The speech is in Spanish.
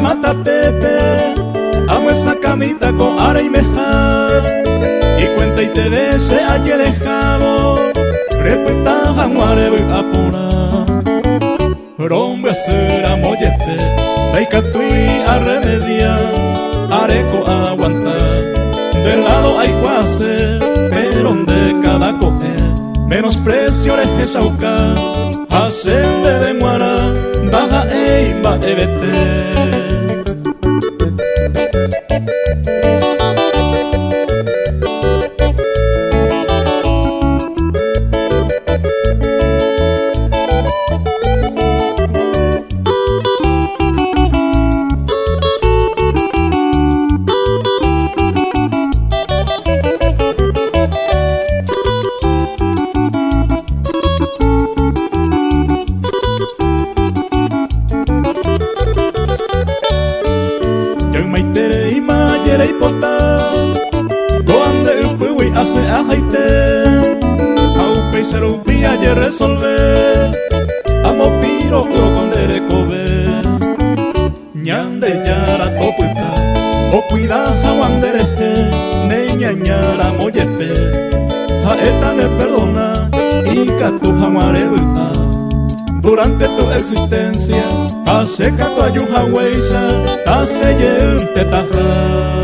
mata Pepe, amo esa camita con ara y meja, y cuenta y te dese ayer dejado, repita jamuare apura, rombe será mollete, daikatui a remediar, areco aguantar, del lado hay guase, pero de cada coge, menosprecio de Jesauca, hacen de bemuara, baja e imba ebete. Y pota, donde el pueblo hace ajaite, au peisero pilla y resolver, amo piro uro con derecobe, ñande yara toputa, o cuida jawandereje, ne ñañara moyepe, jaeta ne perdona, y catu jamarebuta. Durante tu existencia, hace cato ayuja huesa, hace yen tetarra.